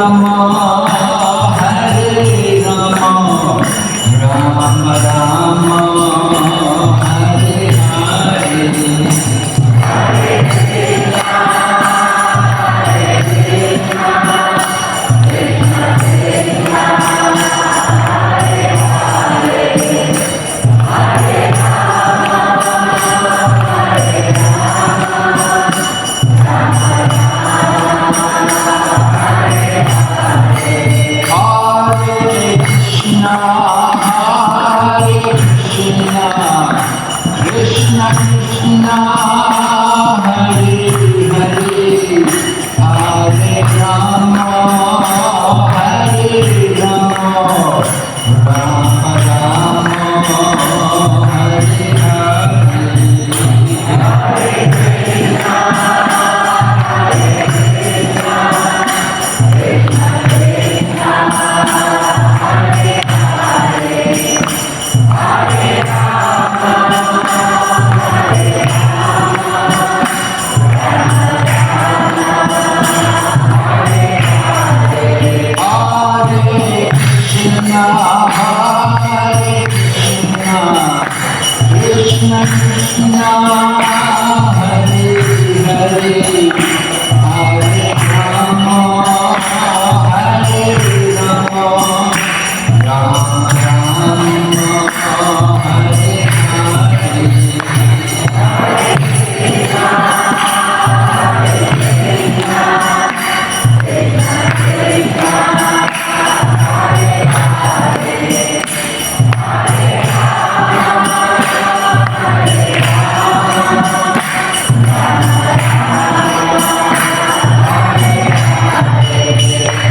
Rama, Hare Rama, Rama Rama, Hare Hare, Hare Krishna, Hare Krishna, Krishna Krishna, Hare Hare, Hare Rama, Hare Rama, Rama Rama, Hare Hare, Hare Krishna, Hare Krishna, Krishna Krishna, Hare Hare, Hare Rama, Hare Rama, Rama Rama, Hare Hare, Hare Krishna, Hare Krishna, Krishna Krishna, Hare Hare, Hare Rama, Hare Rama, Rama Rama, Hare Hare, Hare Krishna, Hare Krishna, Krishna Krishna, Hare Hare, Hare Rama, Hare Rama, Rama Rama, Hare Hare, Hare Krishna, Hare Krishna, Krishna Krishna, Hare Hare, Hare Rama, Hare Rama,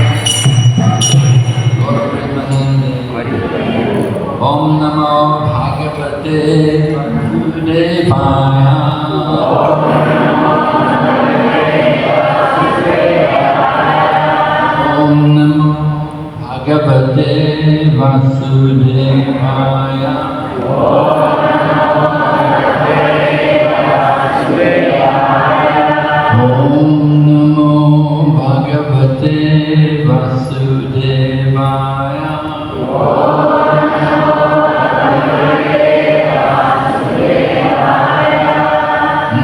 Rama Om Namo Bhagavate Vasudevaya. Om Namo Bhagavate Vasudevaya. Om Namo Bhagavate Vasudevaya.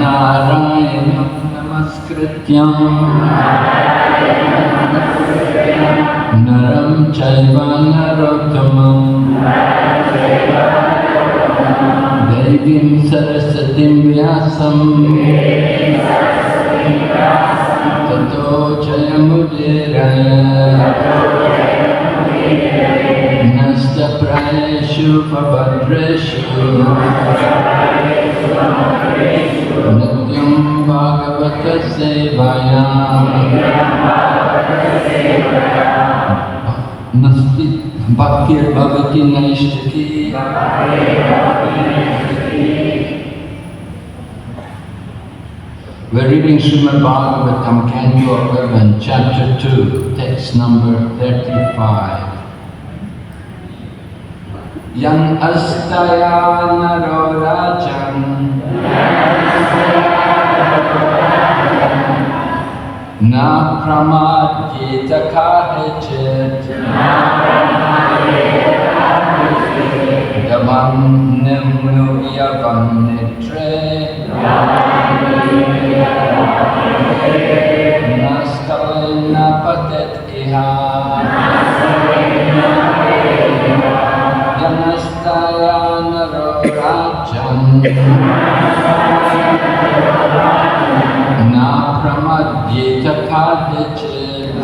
Narayanam Namaskrityam Naram Chaiva Narottamam Devim Sarasatim Vyasam Tato Jayamudira Nasta Prayeshu Pavadreshu Nityam Bhagavata Sevaya Nasti Bhakti Bhavati Naishtaki. We're reading Srimad Bhagavatam, Canto 11, Chapter 2, text number 35. Yan astaya naro rajan na pramadjita kahicit davam nimnu yavam nitre naskalena patet iha Yanastaya naro rajan na pramadjita kadicit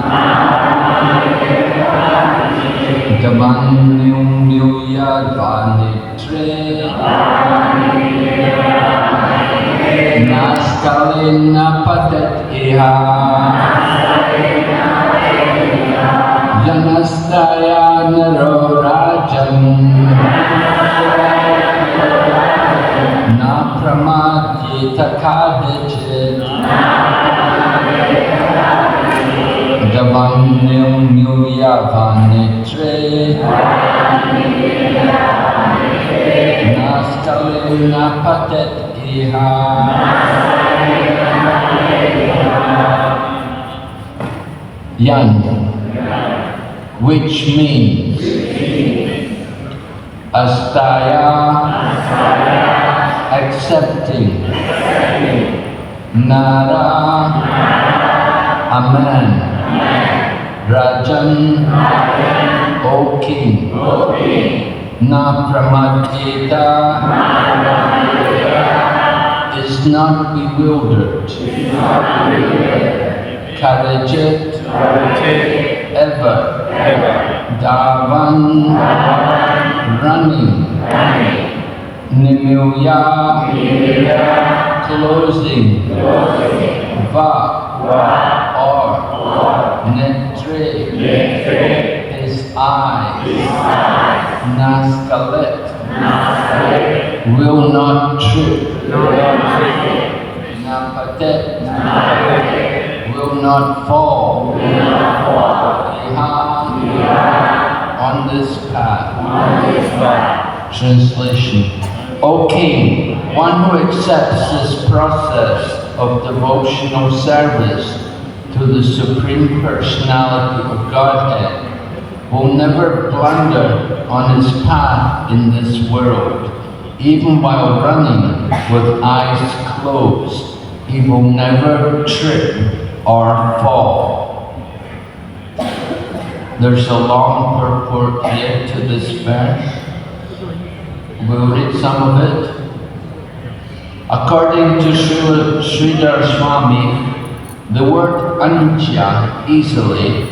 davanyum yadvanitre naskalena patet iha Yanastaya naro rajan na pramadjita kadicit davanyum yadvanitre naskalena patet iha. Yan, which means Astaya, accepting, Nara, a man, Rajan, O king, Na Pramadeta, is not bewildered, Karajit, ever, Davan, running, Nimilya, closing, Va, or, Netre, his eyes, Naskalet, will not trip, Napatet, will not fall, on this path. Translation. O King, one who accepts this process of devotional service to the Supreme Personality of Godhead will never blunder on his path in this world. Even while running with eyes closed, he will never trip or fall. There's a long purport here to this verse. We'll read some of it. According to Sridhar Swami, the word anja easily,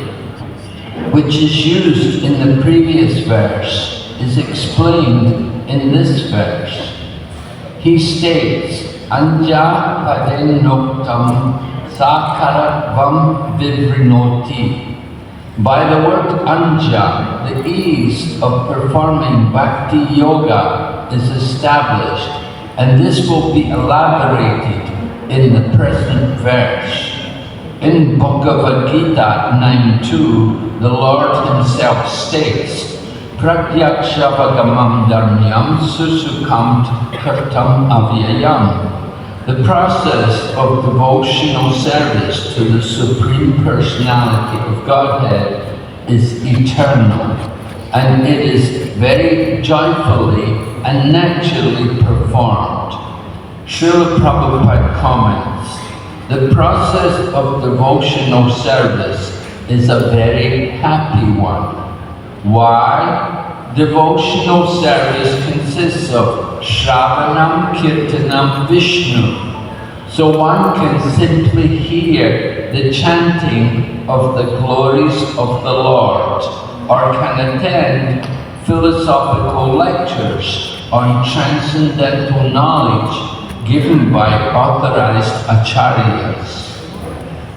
which is used in the previous verse, is explained in this verse. He states, anja padenoktam sakaratvam vivrinoti. By the word anja, the ease of performing Bhakti Yoga is established, and this will be elaborated in the present verse. In Bhagavad Gita 9.2, the Lord Himself states, Pratyaksha-vagamam dharmyam susukham kartam avyayam. The process of devotional service to the Supreme Personality of Godhead is eternal, and it is very joyfully and naturally performed. Srila Prabhupada comments, the process of devotional service is a very happy one. Why? Devotional service consists of Shravanam Kirtanam Vishnu. So one can simply hear the chanting of the glories of the Lord, or can attend philosophical lectures on transcendental knowledge given by authorized acharyas.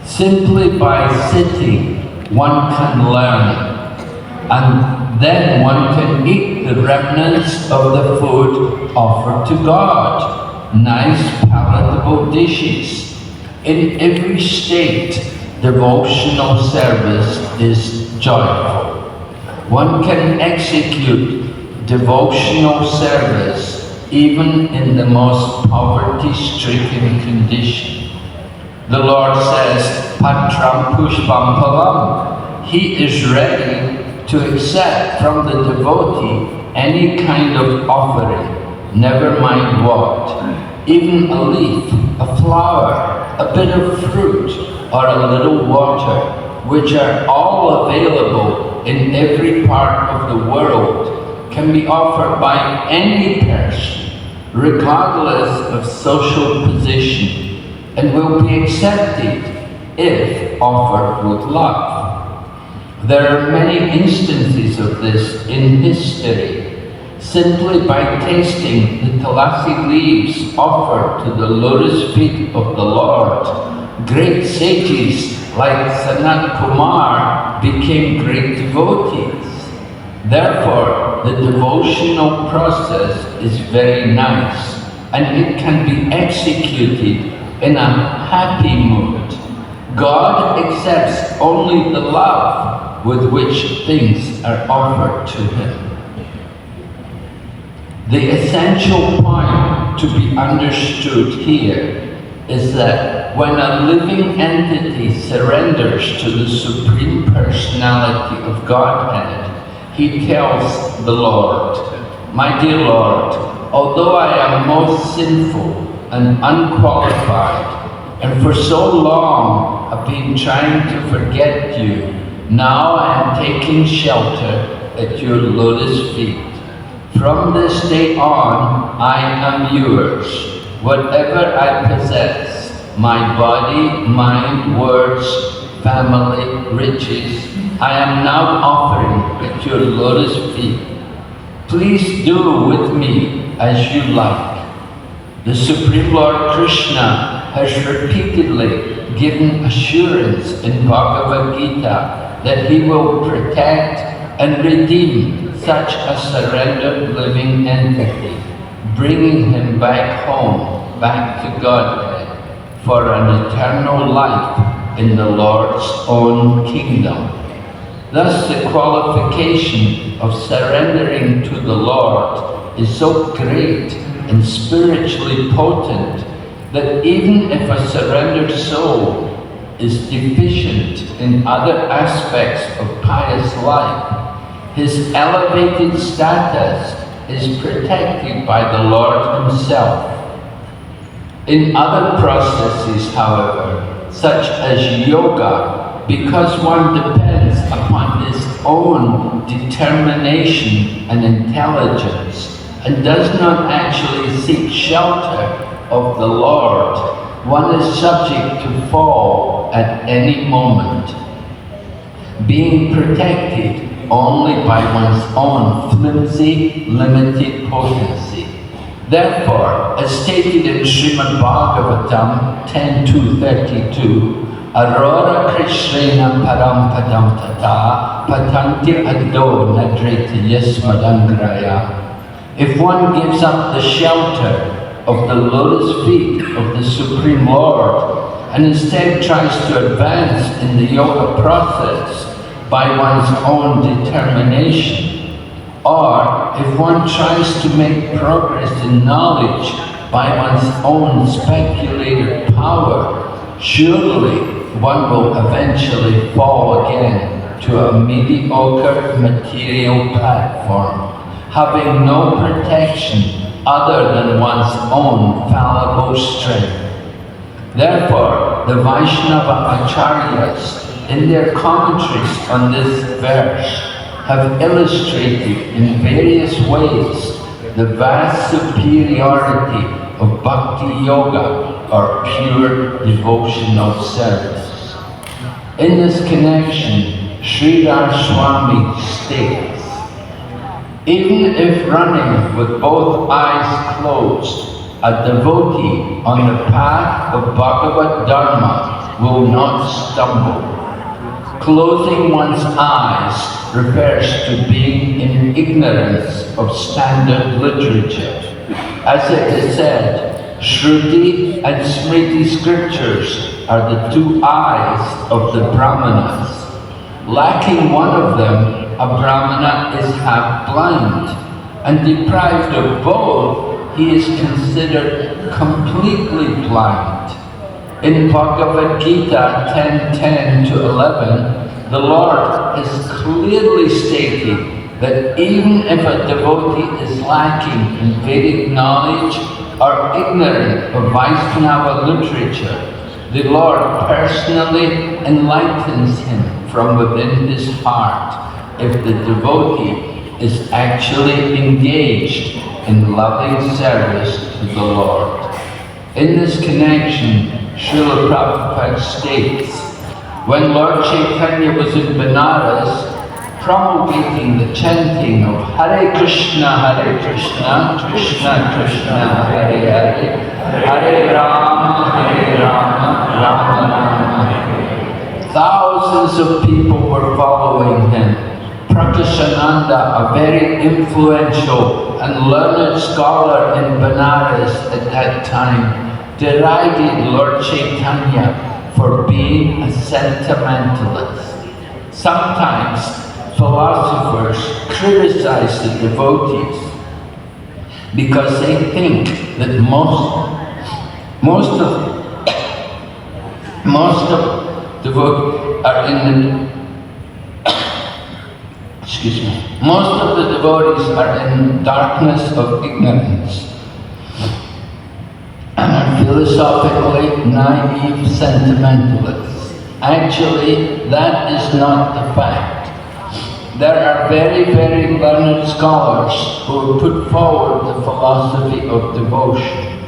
Simply by sitting, one can learn, and then one can eat the remnants of the food offered to God, nice palatable dishes. In every state, devotional service is joyful. One can execute devotional service even in the most poverty-stricken condition. The Lord says, Patram Pushpam Palam. He is ready to accept from the devotee any kind of offering, never mind what, even a leaf, a flower, a bit of fruit, or a little water, which are all available in every part of the world, can be offered by any person, regardless of social position, and will be accepted if offered with love. There are many instances of this in history. Simply by tasting the tulasi leaves offered to the lotus feet of the Lord, great sages like Sanat Kumar became great devotees. Therefore, the devotional process is very nice, and it can be executed in a happy mood. God accepts only the love with which things are offered to Him. The essential point to be understood here is that when a living entity surrenders to the Supreme Personality of Godhead, he tells the Lord, "My dear Lord, although I am most sinful and unqualified, and for so long have been trying to forget you, now I am taking shelter at your lotus feet. From this day on, I am yours. Whatever I possess, my body, mind, words, family, riches, I am now offering at your lotus feet. Please do with me as you like." The Supreme Lord Krishna has repeatedly given assurance in Bhagavad Gita that he will protect and redeem such a surrendered living entity, bringing him back home, back to Godhead, for an eternal life in the Lord's own kingdom. Thus the qualification of surrendering to the Lord is so great and spiritually potent that even if a surrendered soul is deficient in other aspects of pious life, his elevated status is protected by the Lord himself. In other processes, however, such as yoga, because one depends upon his own determination and intelligence and does not actually seek shelter of the Lord, one is subject to fall at any moment, being protected only by one's own flimsy, limited potency. Therefore, as stated in Srimad Bhagavatam 10.2.32, Arora Krishrena Param Padam Tata Patanti Addo Nadreta Yasmadangraya. If one gives up the shelter of the lotus feet of the Supreme Lord and instead tries to advance in the yoga process by one's own determination, or if one tries to make progress in knowledge by one's own speculative power, surely one will eventually fall again to a mediocre material platform, having no protection other than one's own fallible strength. Therefore, the Vaishnava Acharyas, in their commentaries on this verse, have illustrated in various ways the vast superiority of Bhakti Yoga, or pure devotional service. In this connection, Sridhar Swami states, even if running with both eyes closed, a devotee on the path of Bhagavad Dharma will not stumble. Closing one's eyes refers to being in ignorance of standard literature. As it is said, Shruti and Smriti scriptures are the two eyes of the Brahmanas. Lacking one of them, a Brahmana is half blind, and deprived of both, he is considered completely blind. In Bhagavad Gita 10:10-11, the Lord has clearly stated that even if a devotee is lacking in Vedic knowledge or ignorant of Vaishnava literature, the Lord personally enlightens him from within his heart if the devotee is actually engaged in loving service to the Lord. In this connection, Srila Prabhupada states, when Lord Chaitanya was in Benares, promulgating the chanting of Hare Krishna, Krishna Krishna, Hare Hare, Hare Rama, Rama Rama, Hare. Thousands of people were following him. Prakashananda, a very influential and learned scholar in Benares at that time, derided Lord Chaitanya for being a sentimentalist. Sometimes philosophers criticize the devotees because they think that most Most of devotees are in most of the devotees are in darkness of ignorance and are philosophically naive sentimentalists. Actually, that is not the fact. There are very, very learned scholars who have put forward the philosophy of devotion.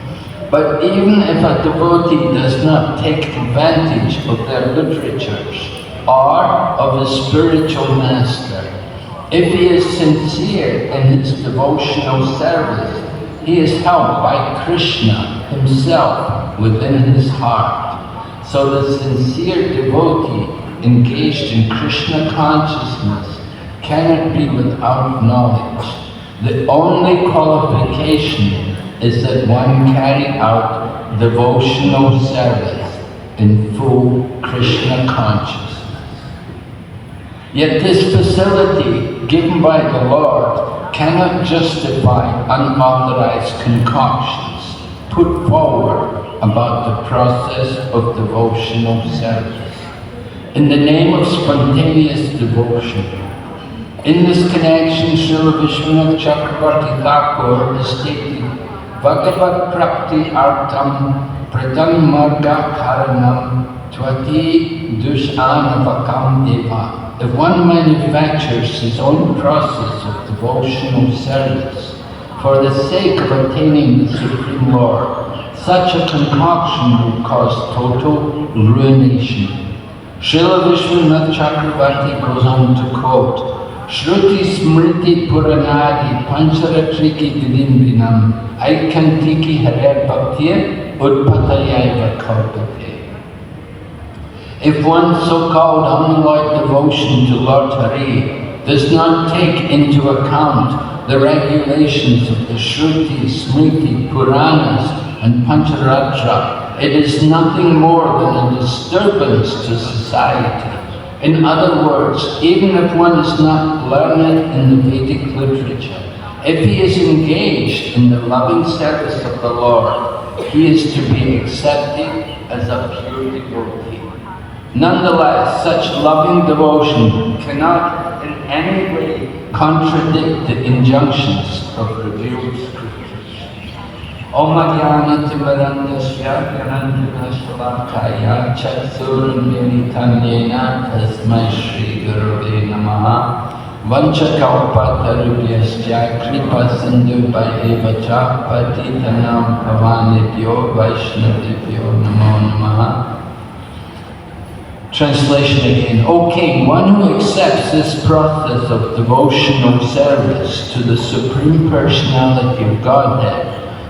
But even if a devotee does not take advantage of their literatures or of a spiritual master, if he is sincere in his devotional service, he is helped by Krishna himself within his heart. So the sincere devotee engaged in Krishna consciousness cannot be without knowledge. The only qualification is that one carry out devotional service in full Krishna consciousness. Yet this facility given by the Lord cannot justify unauthorized concoctions put forward about the process of devotional service in the name of spontaneous devotion. In this connection, Srila Vishwanath Chakravarti Thakur is stating, Bhagavat Prapti Artam Pradhan Marga Karanam Tvati Dushanavakam Eva. If one manufactures his own process of devotional service for the sake of attaining the Supreme Lord, such a concoction will cause total ruination. Srila Vishwanath Chakravarti goes on to quote, Shruti Smriti Puranadi Pancharatriki Vidimbinam Aikantiki Hare Bhaktir Udpatayaiva Kalpate. If one's so-called unalloyed devotion to Lord Hari does not take into account the regulations of the Shruti, Smriti, Puranas and Pancharatra, it is nothing more than a disturbance to society. In other words, even if one is not learned in the Vedic literature, if he is engaged in the loving service of the Lord, he is to be accepted as a pure devotee. Nonetheless, such loving devotion cannot in any way contradict the injunctions of revealed scriptures. Om Jnana Timirandasya Jnana Shalakaya Chaksurnilitanyena Tasmai Shri Gurave Namaha Vanchakalpatarubhyasya Kripa Sindhu Bhaivacha Patitanam Pavanebhyo Vaishnavibhyo Namo Namaha. Translation again. O King, one who accepts this process of devotional service to the Supreme Personality of Godhead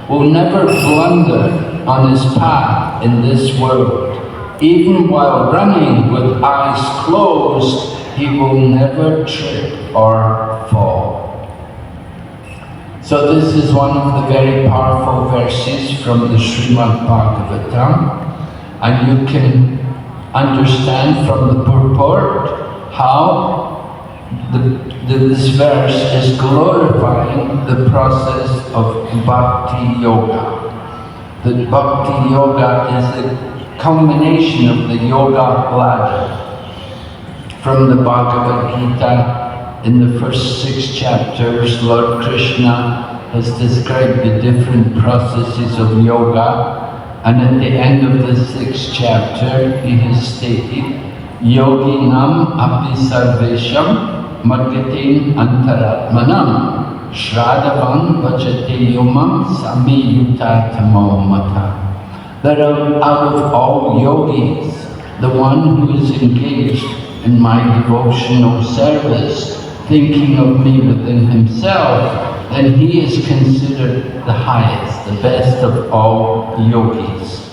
will never blunder on his path in this world. Even while running with eyes closed, he will never trip or fall. So this is one of the very powerful verses from the Srimad Bhagavatam, and you can understand from the purport how this verse is glorifying the process of Bhakti Yoga. The Bhakti Yoga is the culmination of the Yoga ladder. From the Bhagavad Gita, in the first 6 chapters, Lord Krishna has described the different processes of yoga. And at the end of the 6th chapter, he has stated, Yoginam api sarvesham margatin antaratmanam shradhavam vachate yomam samiyuta tamo mata. That out of all yogis, the one who is engaged in my devotional service, thinking of me within himself, then he is considered the highest, the best of all yogis.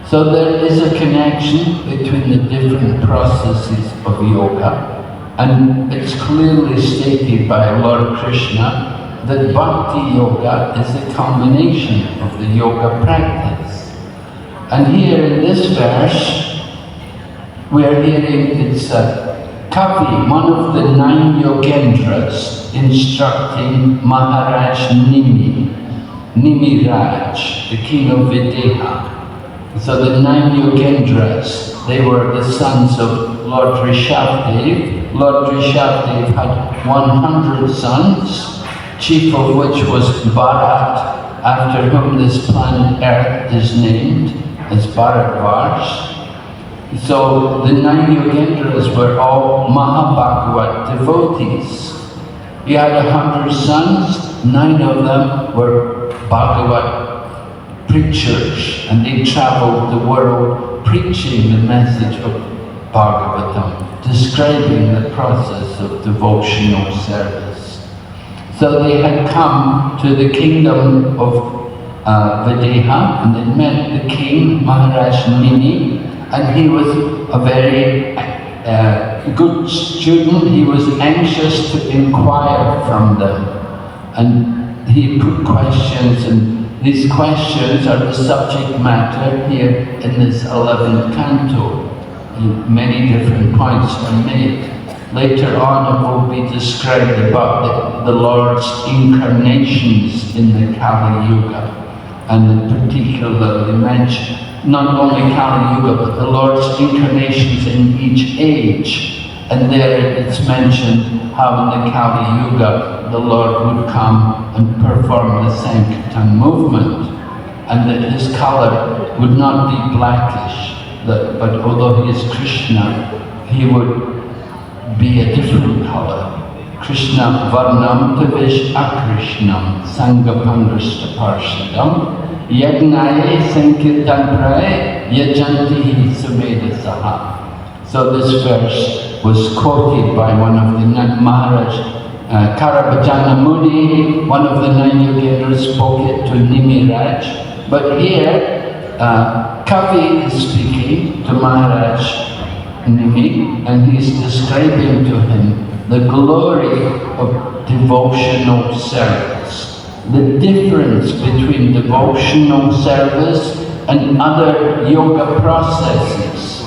So there is a connection between the different processes of yoga, and it's clearly stated by Lord Krishna that Bhakti Yoga is a combination of the yoga practice. And here in this verse, we are hearing it's Kavi, one of the 9 Yogendras, instructing Maharaj Nimi Raj, the king of Videha. So the 9 Yogendras, they were the sons of Lord Rishabdev. Lord Rishabdev had 100 sons, chief of which was Bharat, after whom this planet Earth is named as Bharatvarsh. So the 9 Yogendras were all Mahabhagavat devotees. He had 100 sons, 9 of them were Bhagavat preachers, and they traveled the world preaching the message of Bhagavatam, describing the process of devotional service. So they had come to the kingdom of Videha, and they met the king, Maharaja Mini, and he was a very good student. He was anxious to inquire from them, and he put questions, and these questions are the subject matter here in this 11th canto. Many different points are made. Later on it will be described about the Lord's incarnations in the Kali Yuga, and particularly mentioned not only Kali Yuga, but the Lord's incarnations in each age. And there it's mentioned how in the Kali Yuga the Lord would come and perform the Sankirtan movement, and that his color would not be blackish, but although he is Krishna, he would be a different color. Krishna varnam tavish akrishnam sangapandrashta parshadam yagnaye sankirtan praye yajantihi sumedasaha. So this verse was quoted by one of the Maharaj Karabhajana Muni, one of the 9 Yogendras, spoke it to Nimiraj. But here, Kavi is speaking to Maharaj Nimi, and he's describing to him the glory of devotional service, the difference between devotional service and other yoga processes.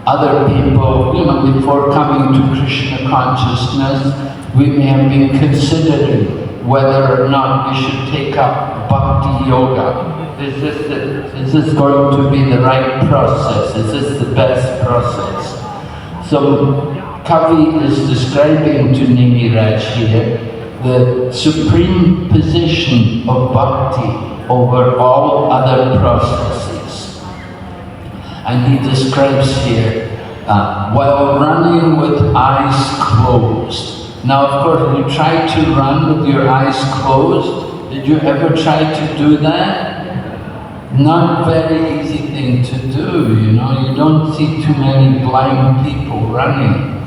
Other people, before coming to Krishna consciousness, we may have been considering whether or not we should take up Bhakti Yoga. Is this going to be the right process? Is this the best process? So Kavi is describing to Nimiraj here the supreme position of Bhakti over all other processes. And he describes here, while running with eyes closed. Now, of course, you try to run with your eyes closed. Did you ever try to do that? Not very easy thing to do, you don't see too many blind people running.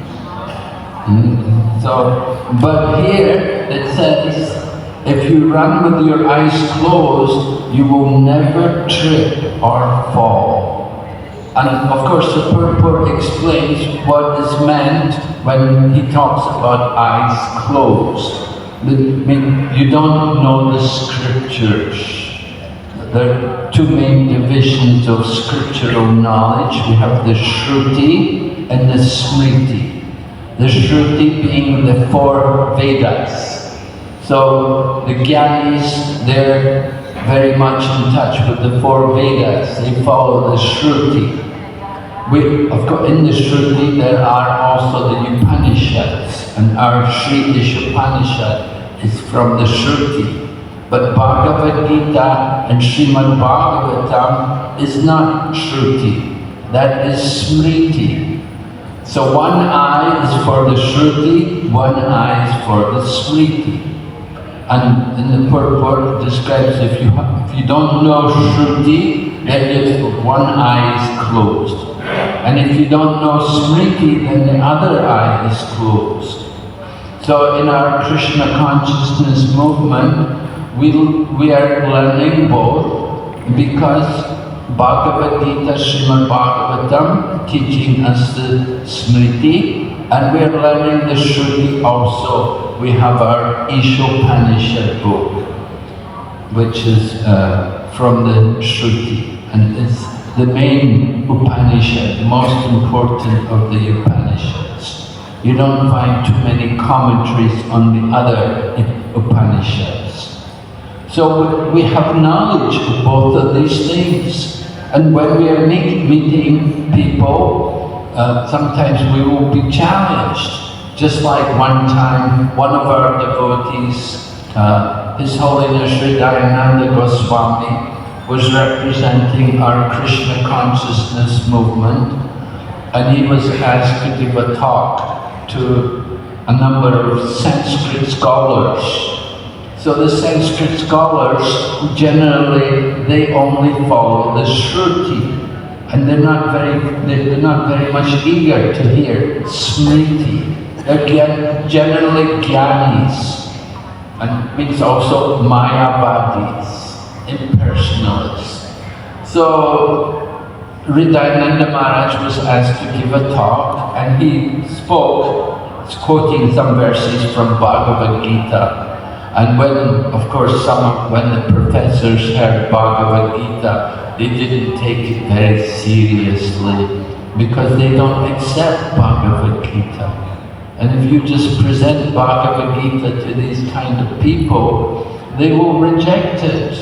But here it says, if you run with your eyes closed, you will never trip or fall. And of course the purport explains what is meant when he talks about eyes closed. You don't know the scriptures. There are two main divisions of scriptural knowledge. We have the Shruti and the Smriti. The Shruti being the 4 Vedas. So the Gyanis, they're very much in touch with the 4 Vedas. They follow the Shruti. Of course, in the Shruti there are also the Upanishads, and our Sri Ishopanishad is from the Shruti. But Bhagavad Gita and Srimad Bhagavatam is not Shruti, that is Smriti. So one eye is for the Shruti, one eye is for the Smriti. And in the purport describes if you don't know Shruti, then one eye is closed. And if you don't know Smriti, then the other eye is closed. So in our Krishna consciousness movement, we are learning both, because Bhagavad Gita, Srimad Bhagavatam, teaching us the Smriti, and we are learning the Shruti also. We have our Ishopanishad book, which is from the Shruti, and it's the main Upanishad, the most important of the Upanishads. You don't find too many commentaries on the other Upanishads. So we have knowledge of both of these things, And when we are meeting people, sometimes we will be challenged. Just like one time, one of our devotees, His Holiness Hridayananda Goswami, was representing our Krishna consciousness movement, and he was asked to give a talk to a number of Sanskrit scholars. So the Sanskrit scholars, generally, they only follow the Shruti, and they're not very much eager to hear Smriti. They're generally Gyanis, and means also Mayavadis, impersonalists. So Hridayananda Maharaj was asked to give a talk, and he spoke, quoting some verses from Bhagavad Gita. And when, of course, when the professors heard Bhagavad Gita, they didn't take it very seriously because they don't accept Bhagavad Gita. And if you just present Bhagavad Gita to these kind of people, they will reject it.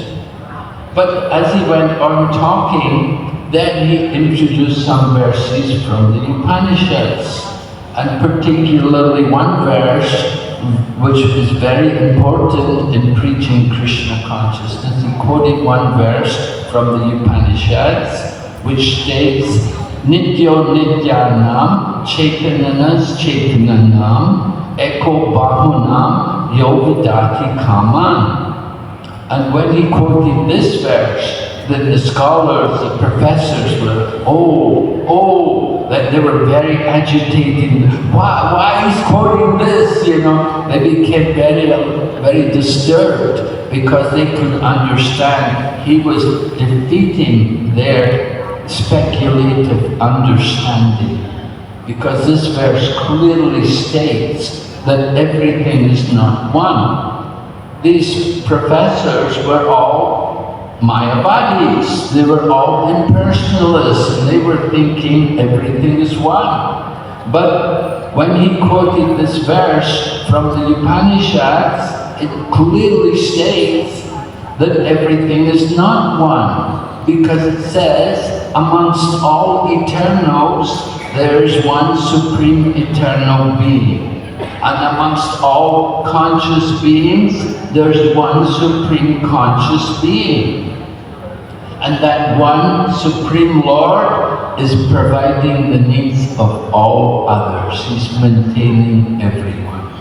But as he went on talking, then he introduced some verses from the Upanishads, and particularly one verse which is very important in preaching Krishna consciousness. He quoted one verse from the Upanishads, which states, Nityo Nityanam Chaitananas Chaitananam Eko Bahunam Yovidati Kaman. And when he quoted this verse, then the scholars, the professors were, that they were very agitated. Why is quoting this? You know, they became very disturbed because they could understand he was defeating their speculative understanding. Because this verse clearly states that everything is not one. These professors were all Mayavadis, they were all impersonalists, and they were thinking everything is one. But when he quoted this verse from the Upanishads, it clearly states that everything is not one, because it says, amongst all eternals, there is one supreme eternal being. And amongst all conscious beings, there's one supreme conscious being. And that one Supreme Lord is providing the needs of all others. He's maintaining everyone.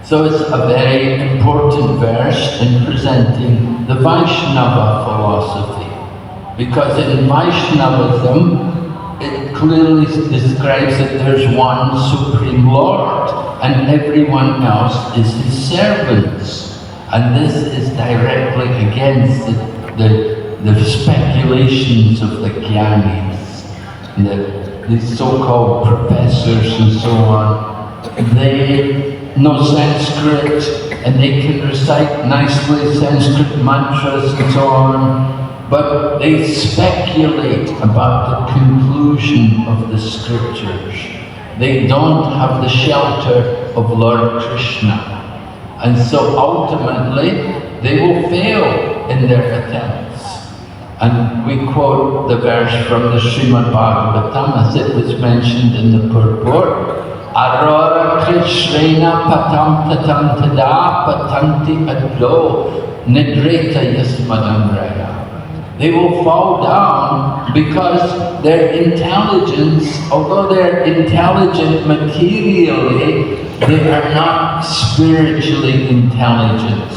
So it's a very important verse in presenting the Vaishnava philosophy. Because in Vaishnavism, it clearly describes that there's one Supreme Lord, and everyone else is his servants. And this is directly against the speculations of the Gyanis, these so-called professors and so on. They know Sanskrit, and they can recite nicely Sanskrit mantras and so on, but they speculate about the conclusion of the scriptures. They don't have the shelter of Lord Krishna. And so ultimately, they will fail in their attempts. And we quote the verse from the Srimad Bhagavatam as it was mentioned in the purport. Arora Krishrena patam tatam tada patanti adlo nidreta yasmadamraya. They will fall down because their intelligence, although they're intelligent materially, they are not spiritually intelligent.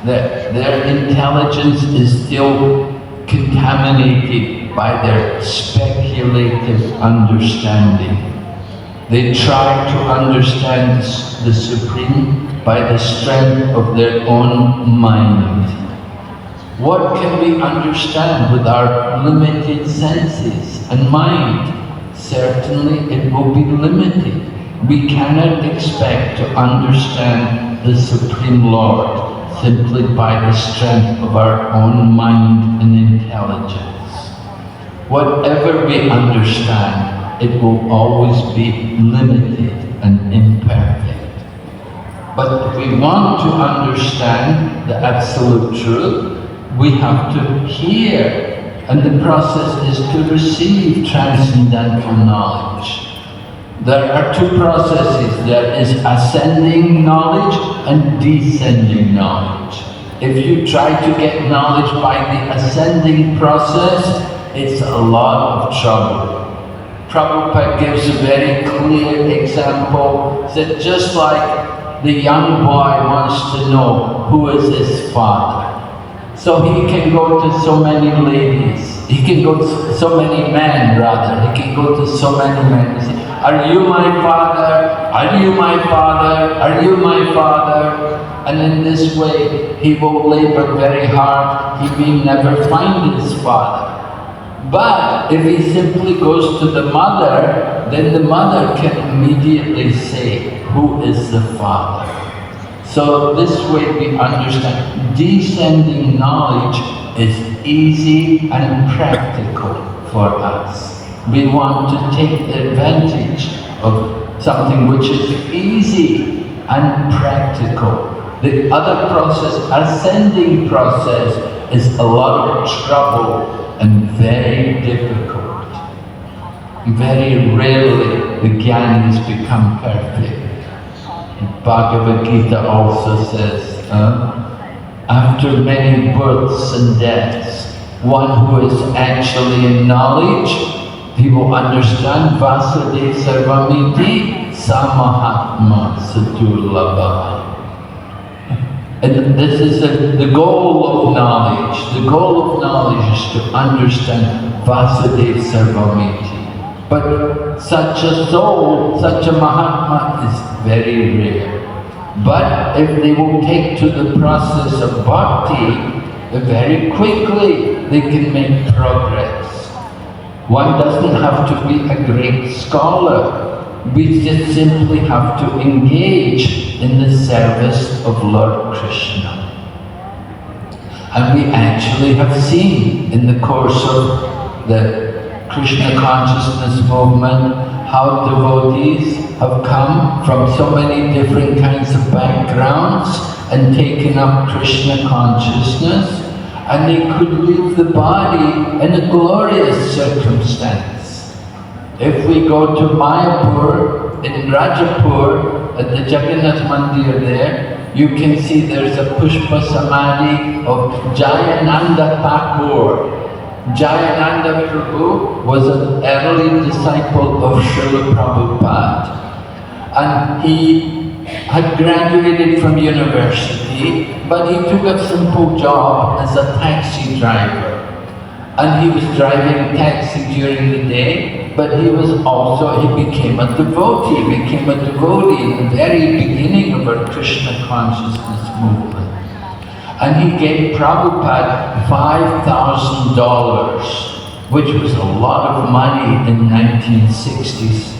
Their intelligence is still contaminated by their speculative understanding. They try to understand the Supreme by the strength of their own mind. What can we understand with our limited senses and mind? Certainly it will be limited. We cannot expect to understand the Supreme Lord simply by the strength of our own mind and intelligence. Whatever we understand, it will always be limited and imperfect. But if we want to understand the absolute truth, we have to hear And the process is to receive transcendental knowledge. There are two processes. There is ascending knowledge and descending knowledge. If you try to get knowledge by the ascending process, it's a lot of trouble. Prabhupada gives a very clear example that just like the young boy wants to know who is his father. So he can go to so many ladies, he can go to so many men rather, he can go to so many men and say, are you my father? Are you my father? Are you my father? And in this way, he will labor very hard, he may never find his father. But if he simply goes to the mother, then the mother can immediately say, who is the father? So this way we understand descending knowledge is easy and practical for us. We want to take advantage of something which is easy and practical. The other process, ascending process, is a lot of trouble and very difficult. Very rarely the jnanis become perfect. Bhagavad Gita also says, after many births and deaths, one who is actually in knowledge, he will understand Vasudeva Sarvamiti Samahatma Sadurlabha. And this is the goal of knowledge. The goal of knowledge is to understand Vasudeva Sarvamiti. But such a soul, such a Mahatma is very rare. But if they will take to the process of Bhakti, very quickly they can make progress. One doesn't have to be a great scholar. We just simply have to engage in the service of Lord Krishna. And we actually have seen in the course of the Krishna consciousness movement how devotees have come from so many different kinds of backgrounds and taken up Krishna consciousness, and they could leave the body in a glorious circumstance. If we go to Mayapur, in Rajapur, at the Jagannath Mandir there, you can see there's a Pushpa Samadhi of Jayananda Thakur. Jayananda Prabhu was an early disciple of Srila Prabhupada, and he had graduated from university, but he took a simple job as a taxi driver. And he was driving taxi during the day, but he became a devotee, in the very beginning of our Krishna consciousness movement. And he gave Prabhupada $5,000, which was a lot of money in 1960s.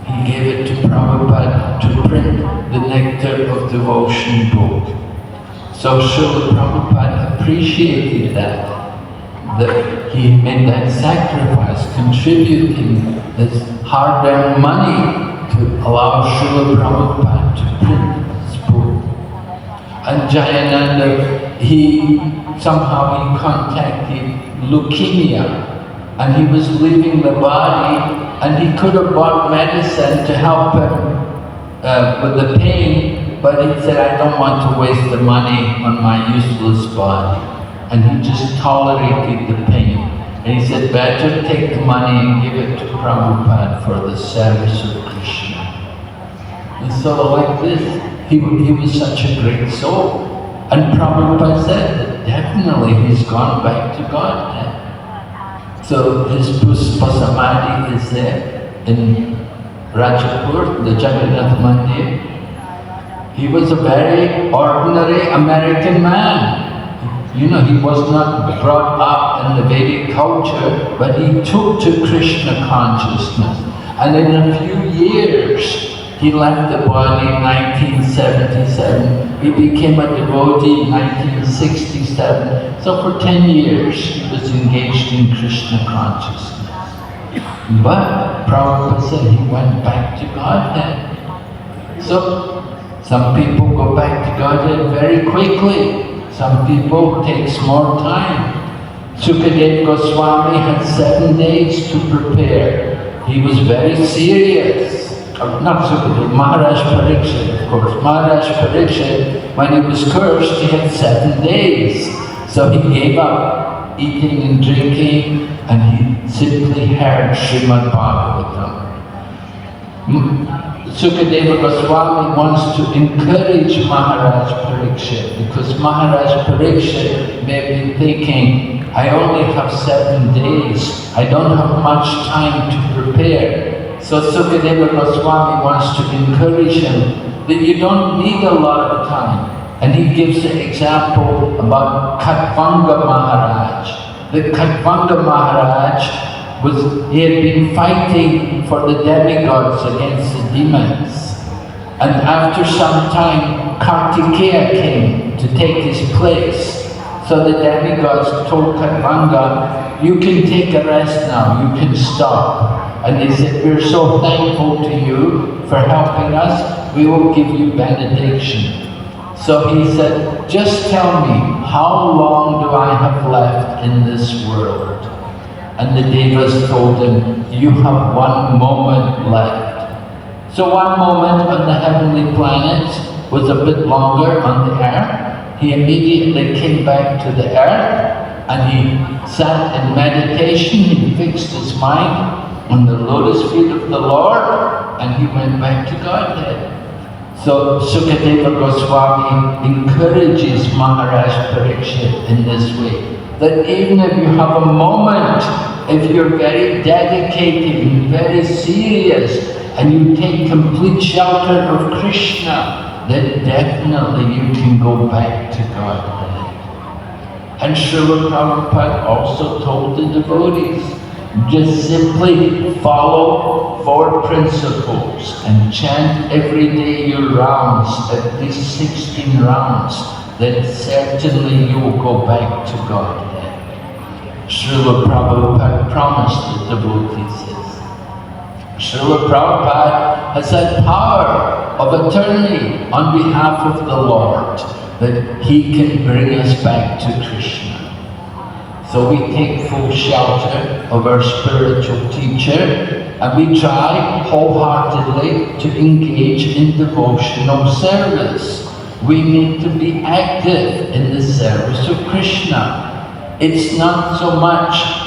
He gave it to Prabhupada to print the Nectar of Devotion book. So Srila Prabhupada appreciated that he made that sacrifice, contributing his hard-earned money to allow Srila Prabhupada to print this book. And Jayananda, he contacted leukemia, and he was leaving the body, and he could have bought medicine to help him with the pain, but he said, I don't want to waste the money on my useless body. And he just tolerated the pain. And he said, better take the money and give it to Prabhupada for the service of Krishna. And so like this, he was such a great soul. And Prabhupada said, definitely he's gone back to Godhead. So his Pushpa Samadhi is there in Rajapur, the Jagannath Mandir. He was a very ordinary American man. You know, he was not brought up in the Vedic culture, but he took to Krishna consciousness. And in a few years, he left the body in 1977. He became a devotee in 1967. So for 10 years, he was engaged in Krishna consciousness. But Prabhupada said he went back to Godhead. So some people go back to Godhead very quickly. Some people takes more time. Sukadeva Goswami had 7 days to prepare. He was very serious. Not Sukadeva, Maharaj Parikshit, of course. Maharaj Parikshit, when he was cursed, he had 7 days. So he gave up eating and drinking, and he simply heard Srimad Bhagavatam. Sukadeva Goswami wants to encourage Maharaj Parikshit, because Maharaj Parikshit may be thinking, I only have 7 days, I don't have much time to prepare. So Sukadeva Goswami wants to encourage him that you don't need a lot of time. And he gives the example about Khatvanga Maharaj. The Khatvanga Maharaj he had been fighting for the demigods against the demons. And after some time, Kartikeya came to take his place. So the demigods told Khatvanga, you can take a rest now, you can stop. And they said, we're so thankful to you for helping us, we will give you benediction. So he said, just tell me, how long do I have left in this world? And the Devas told him, you have 1 moment left. So 1 moment on the heavenly planets was a bit longer on the earth. He immediately came back to the earth and he sat in meditation, he fixed his mind on the lotus feet of the Lord, and he went back to Godhead. So Sukadeva Goswami encourages Maharaj Parikshit in this way, that even if you have a moment, if you're very dedicated and very serious, and you take complete shelter of Krishna, then definitely you can go back to Godhead. And Srila Prabhupada also told the devotees, just simply follow 4 principles and chant every day your rounds, at least 16 rounds, then certainly you will go back to Godhead. Srila Prabhupada promised the devotees this. Srila Prabhupada has that power of attorney on behalf of the Lord, that he can bring us back to Krishna. So we take full shelter of our spiritual teacher, and we try wholeheartedly to engage in devotional service. We need to be active in the service of Krishna. It's not so much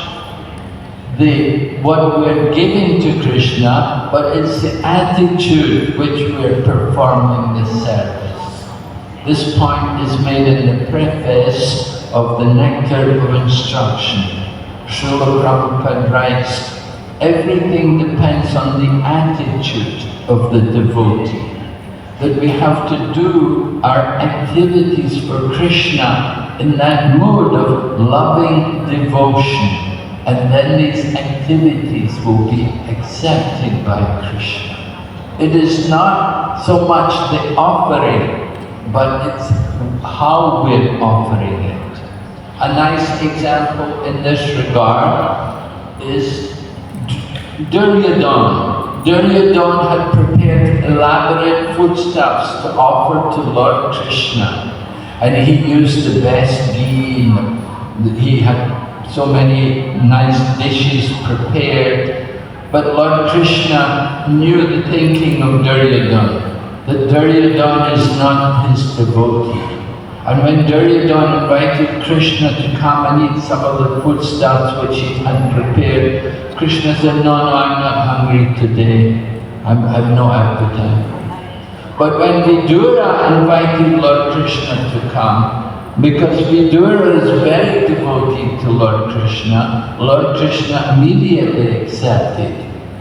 what we're giving to Krishna, but it's the attitude which we're performing the service. This point is made in the preface of the Nectar of Instruction. Srila Prabhupada writes, everything depends on the attitude of the devotee. That we have to do our activities for Krishna in that mood of loving devotion, and then these activities will be accepted by Krishna. It is not so much the offering, but it's how we're offering it. A nice example in this regard is Duryodhana. Duryodhana had prepared elaborate foodstuffs to offer to Lord Krishna, and he used the best ghee. He had so many nice dishes prepared, but Lord Krishna knew the thinking of Duryodhana, that Duryodhana is not his devotee. And when Duryodhana invited Krishna to come and eat some of the foodstuffs which he had prepared, Krishna said, no, I'm not hungry today. I have no appetite. But when Vidura invited Lord Krishna to come, because Vidura is very devoted to Lord Krishna immediately accepted.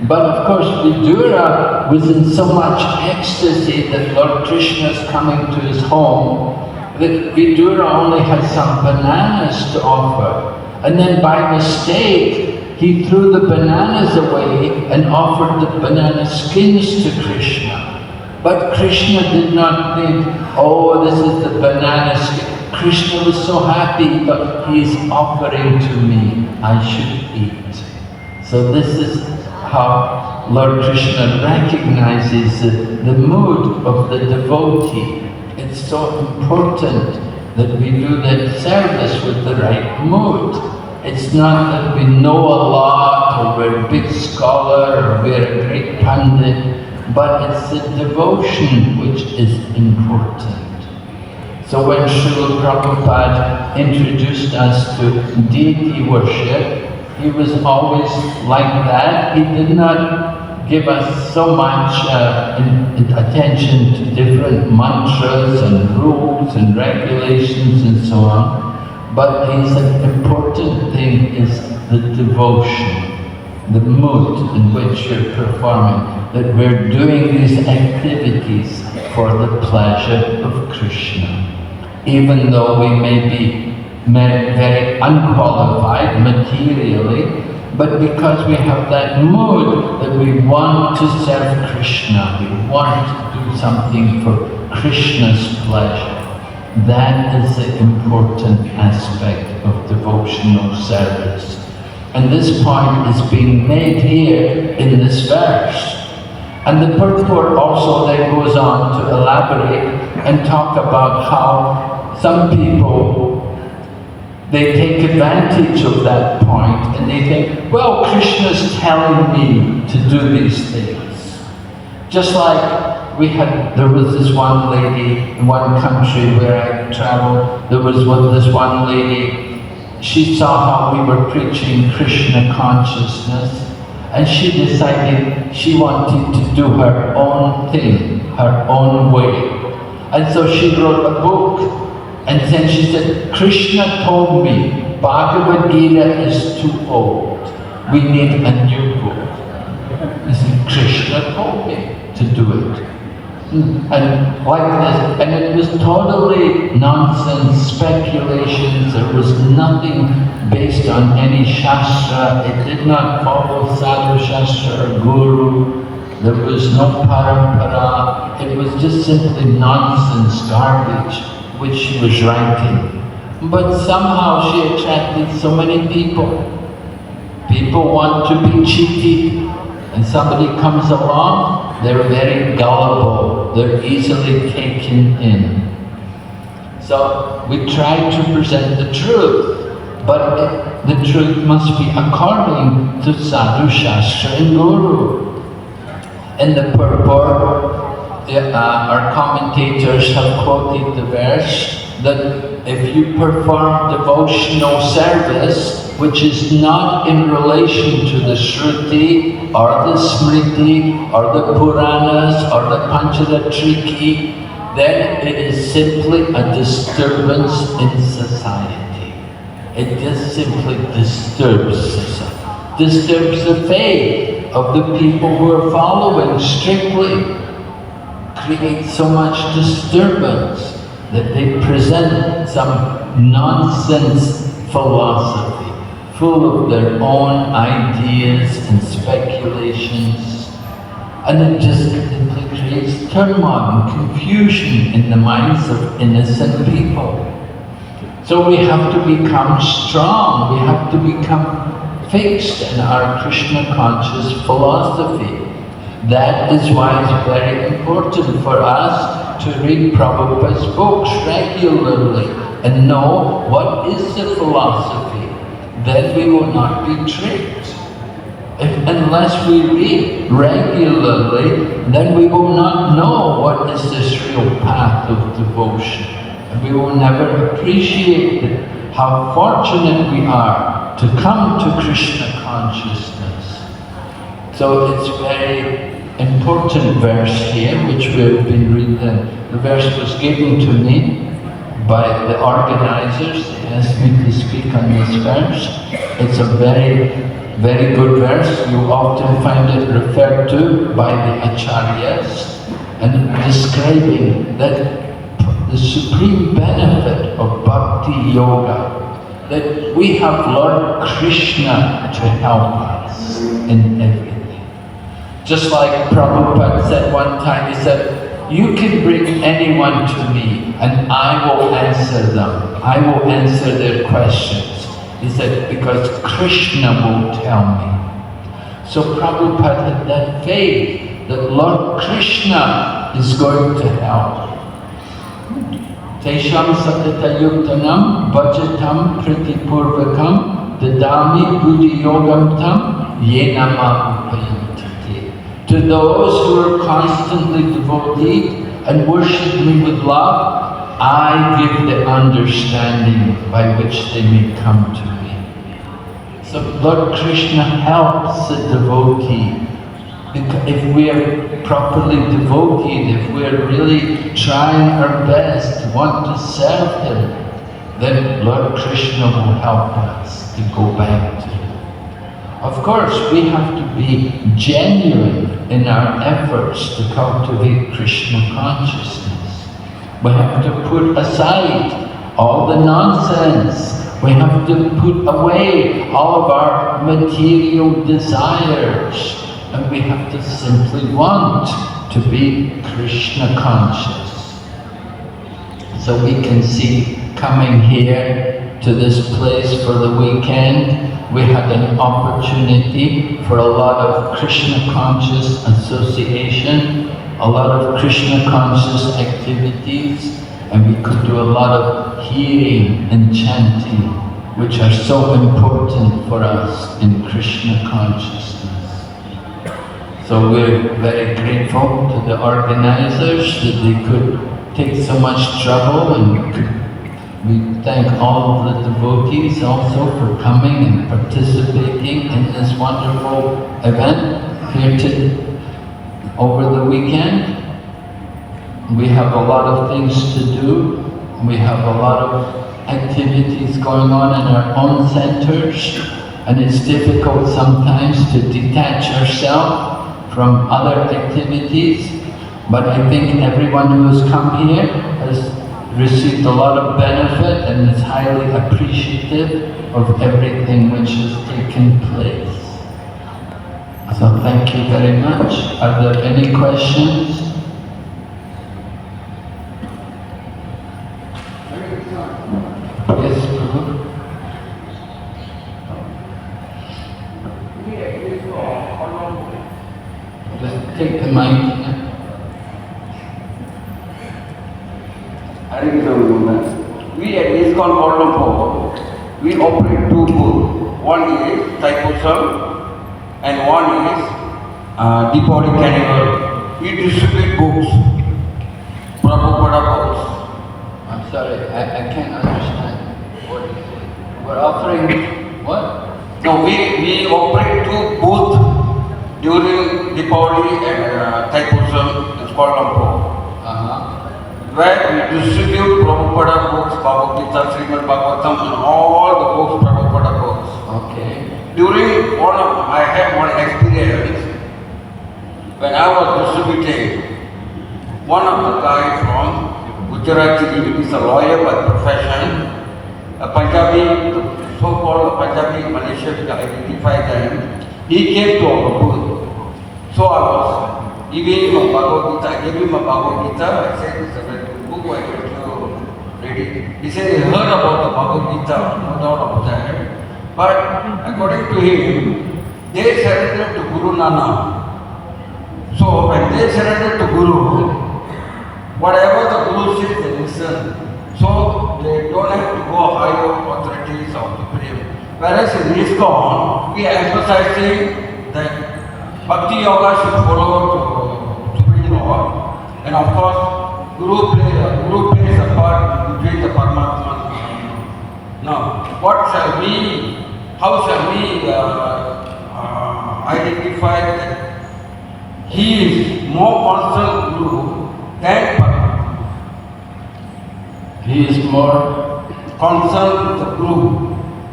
But of course Vidura was in so much ecstasy that Lord Krishna is coming to his home, that Vidura only had some bananas to offer. And then by mistake, he threw the bananas away and offered the banana skins to Krishna. But Krishna did not think, oh, this is the banana skin. Krishna was so happy, but he is offering to me, I should eat. So this is how Lord Krishna recognizes the mood of the devotee. It's so important that we do that service with the right mood. It's not that we know a lot, or we're a big scholar, or we're a great pundit, but it's the devotion which is important. So when Srila Prabhupada introduced us to deity worship, he was always like that. He did not give us so much attention to different mantras and rules and regulations and so on. But he said the important thing is the devotion, the mood in which you're performing, that we're doing these activities for the pleasure of Krishna. Even though we may be very unqualified materially, but because we have that mood that we want to serve Krishna, we want to do something for Krishna's pleasure. That is the important aspect of devotional service. And this point is being made here in this verse. And the purport also then goes on to elaborate and talk about how some people, they take advantage of that point and they think, well, Krishna's telling me to do these things. Just like there was this one lady in one country where I traveled, there was this one lady, she saw how we were preaching Krishna consciousness, and she decided she wanted to do her own thing, her own way. And so she wrote a book, and then she said, Krishna told me Bhagavad Gita is too old. We need a new book. I said, Krishna told me to do it. And like this, and it was totally nonsense, speculations. There was nothing based on any shastra. It did not follow sadhu shastra or guru. There was no parampara. It was just simply nonsense, garbage, which she was writing. But somehow she attracted so many people. People want to be cheated, and somebody comes along, they're very gullible, they're easily taken in. So we try to present the truth, but the truth must be according to sadhu, shastra and guru. In the purport, our commentators have quoted the verse that if you perform devotional service which is not in relation to the Shruti or the Smriti or the Puranas or the Pancharatriki, then it is simply a disturbance in society. It just simply disturbs society, disturbs the faith of the people who are following strictly, creates so much disturbance that they present some nonsense philosophy, full of their own ideas and speculations, and it just simply creates turmoil and confusion in the minds of innocent people. So we have to become strong, we have to become fixed in our Krishna conscious philosophy. That is why it's very important for us to read Prabhupada's books regularly and know what is the philosophy. Then we will not be tricked. Unless we read regularly, then we will not know what is this real path of devotion. And we will never appreciate how fortunate we are to come to Krishna consciousness. So it's very important verse here, which we've been reading. The verse was given to me by the organizers. They asked me to speak on this verse. It's a very, very good verse. You often find it referred to by the acharyas and describing that the supreme benefit of bhakti yoga, that we have Lord Krishna to help us in everything. Just like Prabhupada said one time, he said, you can bring anyone to me and I will answer them. I will answer their questions. He said, because Krishna will tell me. So Prabhupada had that faith that Lord Krishna is going to help. Tesham satata yuktanam bhajatam pritipurvakam Dadami buddhi yogam tam yenama upayantate. To those who are constantly devoted and worship me with love, I give the understanding by which they may come to me. So Lord Krishna helps the devotee. If we are properly devoted, if we are really trying our best to want to serve Him, then Lord Krishna will help us to go back to Him. Of course, we have to be genuine in our efforts to cultivate Krishna consciousness. We have to put aside all the nonsense. We have to put away all of our material desires. And we have to simply want to be Krishna conscious. So we can see, coming here to this place for the weekend, we had an opportunity for a lot of Krishna conscious association, a lot of Krishna conscious activities, and we could do a lot of hearing and chanting, which are so important for us in Krishna consciousness. So we're very grateful to the organizers that they could take so much trouble, and we thank all of the devotees also for coming and participating in this wonderful event here over the weekend. We have a lot of things to do. We have a lot of activities going on in our own centers, and it's difficult sometimes to detach ourselves from other activities, but I think everyone who has come here has received a lot of benefit and is highly appreciative of everything which has taken place. So thank you very much. Are there any questions? Yes, Prabhu? Just take the mic. We at ISKCON Kuala Lumpur, we operate two booths. One is Thaipusam and one is Deepavali Carnival. We distribute books, Prabhupada books. I'm sorry, I can't understand what you say. We're offering what? No, we operate two booths during Deepavali and Thaipusam in Kuala Lumpur. Where we distribute Prabhupada books, Bhagavad Gita, Srimad Bhagavatam, and all the books, Prabhupada books. Okay. I had one experience when I was distributing. One of the guys from Gujarat, he is a lawyer by profession, a Punjabi, so-called Punjabi Malaysia, we identify them. He came to our booth. So I was giving him a Bhagavad Gita. I gave him a Bhagavad Gita. I said, it's a very good book, why don't you read it? He said he heard about the Bhagavad Gita, no doubt about that. But according to him, they surrendered to Guru Nana. So when they surrendered to Guru, whatever the Guru says, they listen. So they don't have to go higher authorities or supreme. Whereas in ISKCON, we are emphasizing that Bhakti Yoga should follow to Supreme Lord. And of course, Guru plays a part between the Paramatma. Now, how shall we identify that he is more concerned Guru than Paramatma? He is more concerned with the Guru.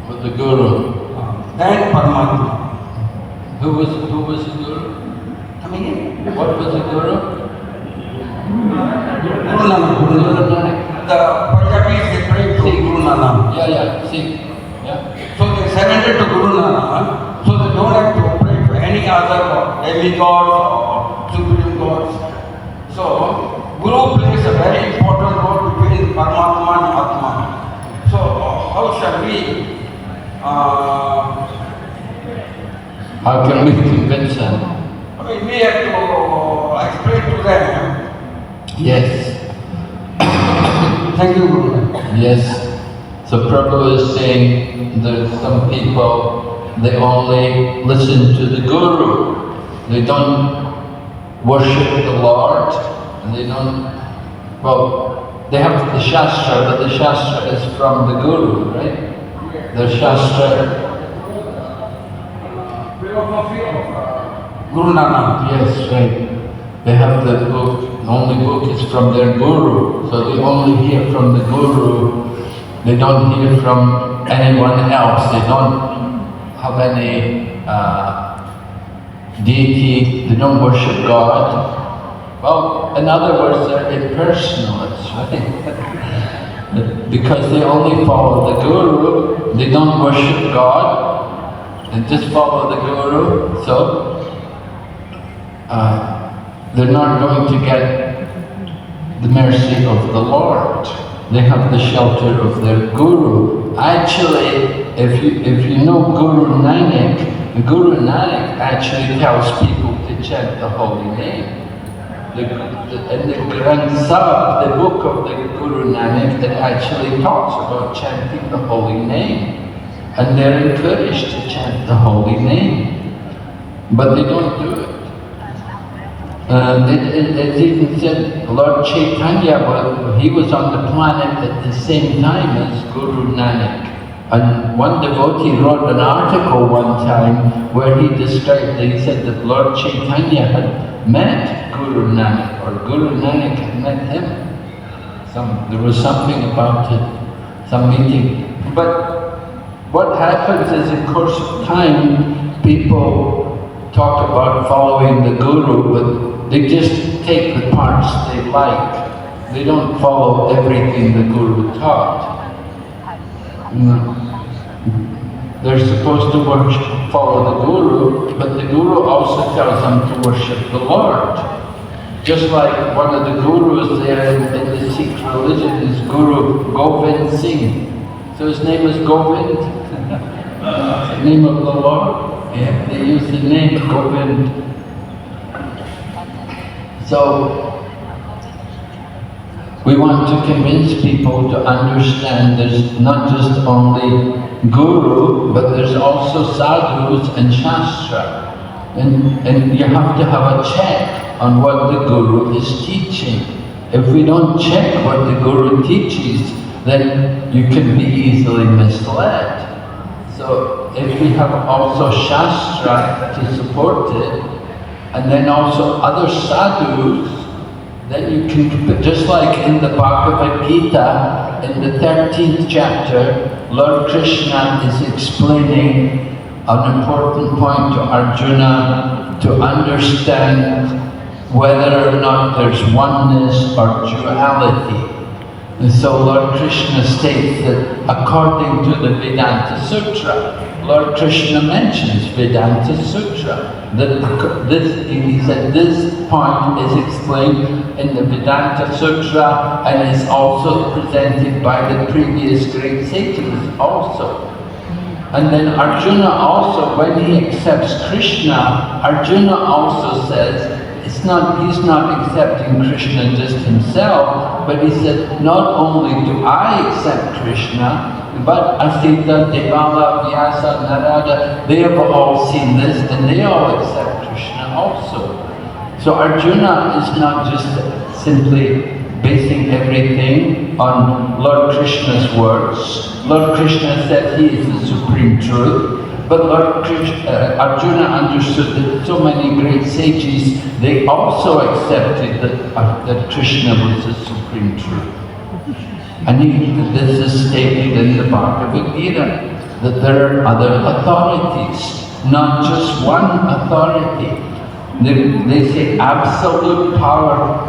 With the Guru. Than Paramatma. Who was the Guru? Coming in. What was the Guru? Guru Nanak. The Punjabis, they pray to Guru Nanak. Yeah. So they surrender to Guru Nanak, so they don't have to pray to any other demigods or supreme gods. So Guru plays a very important role between Paramatma and Atma. So how shall we how can we convince them? I mean, we have to explain to them. Yes. Thank you, Guru. Yes. So Prabhu is saying that some people, they only listen to the Guru. They don't worship the Lord, and they don't, well, they have the Shastra, but the Shastra is from the Guru, right? The Shastra. Guru Nanak. Yes, right. They have the book, the only book is from their Guru, so they only hear from the Guru. They don't hear from anyone else. They don't have any deity. They don't worship God. Well, in other words, they're impersonalists, right? Because they only follow the Guru. They don't worship God. They just follow the Guru. So they're not going to get the mercy of the Lord. They have the shelter of their Guru. Actually, if you know Guru Nanak actually tells people to chant the holy name. In the Granth Sahib, the book of the Guru Nanak, it actually talks about chanting the holy name. And they're encouraged to chant the holy name. But they don't do it. It even said Lord Chaitanya, he was on the planet at the same time as Guru Nanak. And one devotee wrote an article one time where he described, he said that Lord Chaitanya had met Guru Nanak, or Guru Nanak had met him. There was something about it, some meeting. But what happens is, in course of time, people talk about following the Guru, but they just take the parts they like. They don't follow everything the Guru taught. They're supposed to follow the Guru, but the Guru also tells them to worship the Lord. Just like one of the Gurus there in the Sikh religion is Guru Govind Singh. So his name is Govind, the name of the Lord. Yeah, they use the name Govind. So, we want to convince people to understand there's not just only Guru, but there's also sadhus and Shastra. And you have to have a check on what the Guru is teaching. If we don't check what the Guru teaches, then you can be easily misled. So if we have also Shastra to support it, and then also other sadhus, then you can, just like in the Bhagavad Gita, in the 13th chapter, Lord Krishna is explaining an important point to Arjuna to understand whether or not there's oneness or duality. And so Lord Krishna states that according to the Vedanta Sutra, Lord Krishna mentions Vedanta Sutra. He said this point is explained in the Vedanta Sutra and is also presented by the previous great sages also. And then Arjuna also, when he accepts Krishna, Arjuna also says, he's not accepting Krishna just himself, but he said, not only do I accept Krishna, but Asita, Devala, Vyasa, Narada, they have all seen this and they all accept Krishna also. So Arjuna is not just simply basing everything on Lord Krishna's words. Lord Krishna said he is the supreme truth. But Arjuna understood that so many great sages, they also accepted that Krishna was the supreme truth. And this is stated in the Bhagavad Gita, that there are other authorities, not just one authority. They say absolute power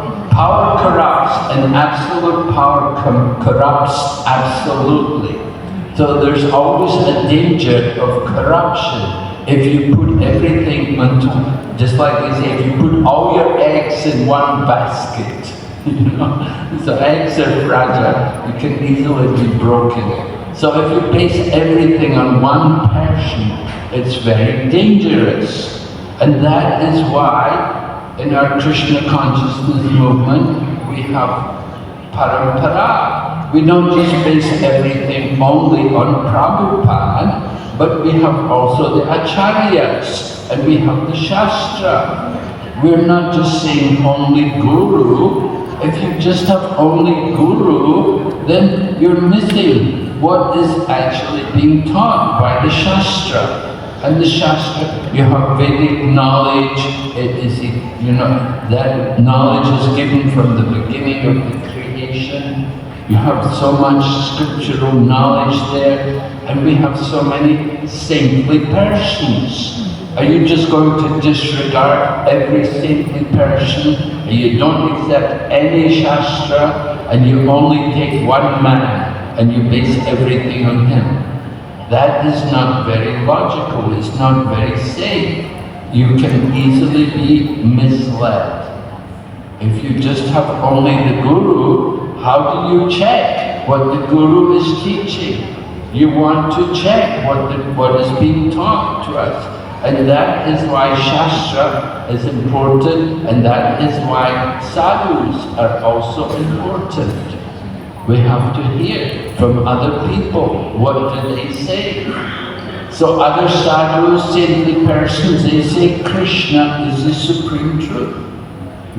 corrupts, and absolute power corrupts absolutely. So there's always a danger of corruption if you put everything into, just like they say, if you put all your eggs in one basket, so eggs are fragile, you can easily be broken. So if you base everything on one person, it's very dangerous. And that is why in our Krishna consciousness movement we have parampara. We don't just base everything only on Prabhupada, but we have also the acharyas and we have the shastra. We're not just saying only guru. If you just have only guru, then you're missing what is actually being taught by the shastra. And the shastra, you have Vedic knowledge, it is, that knowledge is given from the beginning of the creation. You have so much scriptural knowledge there, and we have so many saintly persons. Are you just going to disregard every saintly person, and you don't accept any shastra, and you only take one man, and you base everything on him? That is not very logical, it's not very safe. You can easily be misled. If you just have only the guru, how do you check what the guru is teaching? You want to check what is being taught to us. And that is why shastra is important, and that is why sadhus are also important. We have to hear from other people, what do they say? So other sadhus, saintly persons, they say Krishna is the supreme truth.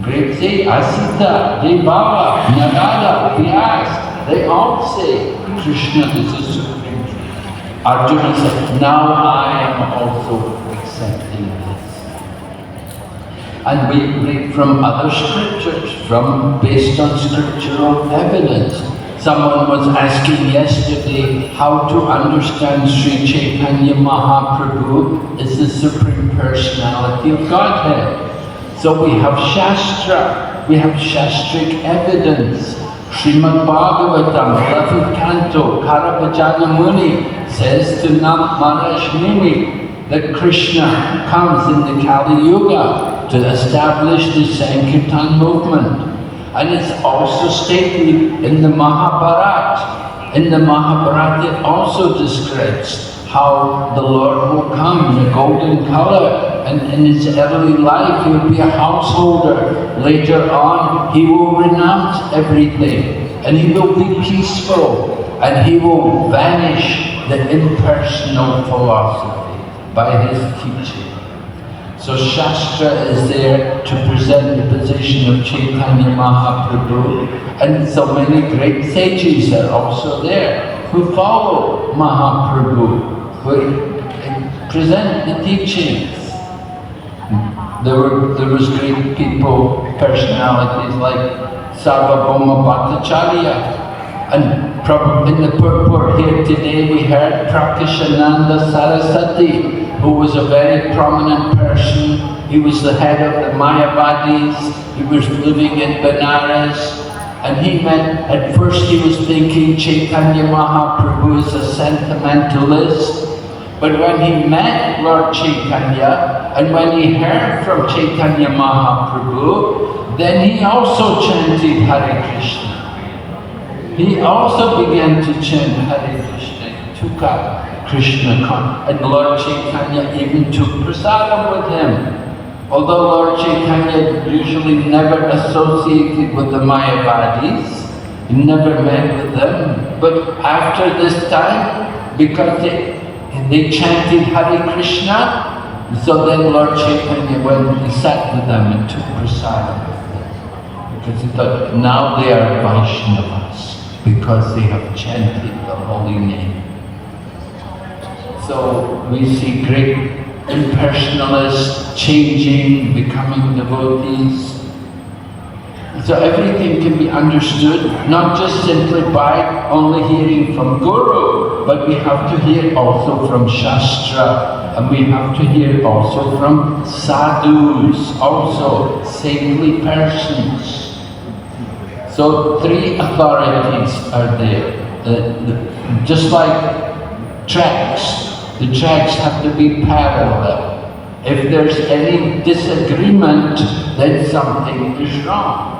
Great say Asita, Devava, Narada, Vyas, they all say Krishna is the supreme truth. Arjuna said, now I am also accepting this. And we read from other scriptures, based on scriptural evidence. Someone was asking yesterday how to understand Sri Chaitanya Mahaprabhu is the Supreme Personality of Godhead. So we have Shastra, we have Shastric evidence. Srimad Bhagavatam, 11th canto, Karabhajana Muni says to Maharaj Muni that Krishna comes in the Kali Yuga to establish the Sankirtan movement. And it's also stated in the Mahabharata. In the Mahabharata it also describes how the Lord will come in a golden color, and in his early life he will be a householder. Later on he will renounce everything, and he will be peaceful, and he will vanish the impersonal philosophy by his teaching. So Shastra is there to present the position of Chaitanya Mahaprabhu, and so many great sages are also there who follow Mahaprabhu, who present the teachings. There was great people, personalities like Sarvabhauma Bhattacharya, and in the purport here today we heard Prakashananda Saraswati, who was a very prominent person. He was the head of the Mayavadis, he was living in Benares, and at first he was thinking Chaitanya Mahaprabhu is a sentimentalist, but when he met Lord Chaitanya, and when he heard from Chaitanya Mahaprabhu, then he also chanted Hare Krishna. He also began to chant Hare Krishna, took up Krishna, and Lord Chaitanya even took prasadam with him. Although Lord Chaitanya usually never associated with the Mayavadis, he never met with them, but after this time, because they chanted Hare Krishna, so then Lord Chaitanya went and sat with them and took prasadam with them. Because he thought, now they are Vaishnavas, because they have chanted the holy name. So we see great impersonalists changing, becoming devotees. So everything can be understood, not just simply by only hearing from Guru, but we have to hear also from Shastra, and we have to hear also from sadhus, also saintly persons. So three authorities are there, just like tracks. The tracks have to be parallel. If there's any disagreement, then something is wrong.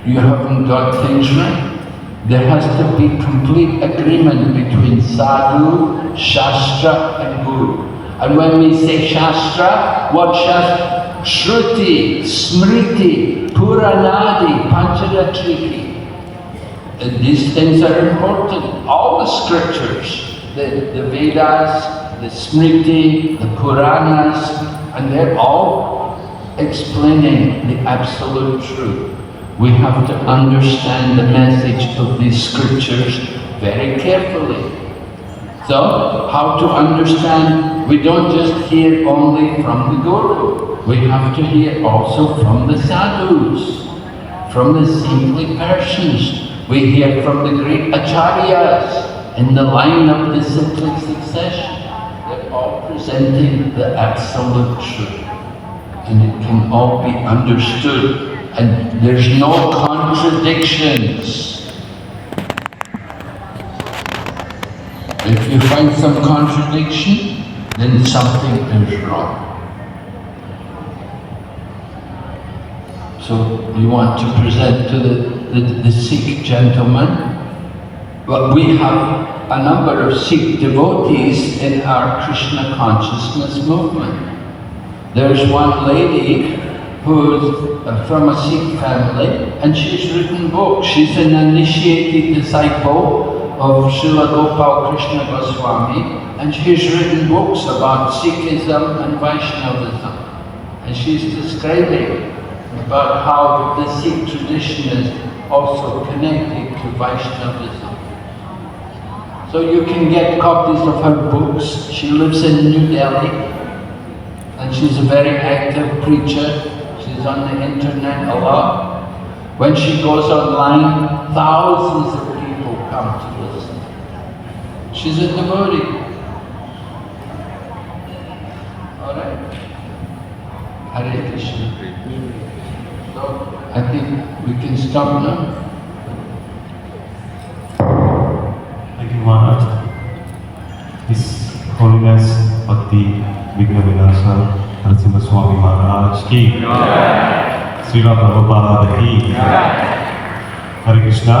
You haven't got things right. There has to be complete agreement between sadhu, shastra and guru. And when we say shastra, what shastra? Shruti, smriti, Puranadi, Pancharatriki. These things are important. All the scriptures, the Vedas, the Smriti, the Puranas, and they're all explaining the absolute truth. We have to understand the message of these scriptures very carefully. So, how to understand? We don't just hear only from the Guru. We have to hear also from the sadhus, from the saintly persons. We hear from the great acharyas in the line of the cyclic succession. They're all presenting the absolute truth. And it can all be understood. And there's no contradictions. If you find some contradiction, then something is wrong. So you want to present to the Sikh gentleman. Well, we have a number of Sikh devotees in our Krishna consciousness movement. There's one lady who's from a Sikh family, and she's written books. She's an initiated disciple of Srila Gopal Krishna Goswami, and she's written books about Sikhism and Vaishnavism. And she's describing about how the Sikh tradition is also connected to Vaishnavism. So you can get copies of her books. She lives in New Delhi, and she's a very active preacher. She's on the internet a lot. When she goes online, thousands of people come to listen. She's a devotee. All right? Hare Krishna. So I think we can stop now. Thank you, Maharaj. His Holiness Bhakti Vighna Vinasa Narasimha Swami Maharaj ki Srila Prabhupada ki Hare Krishna.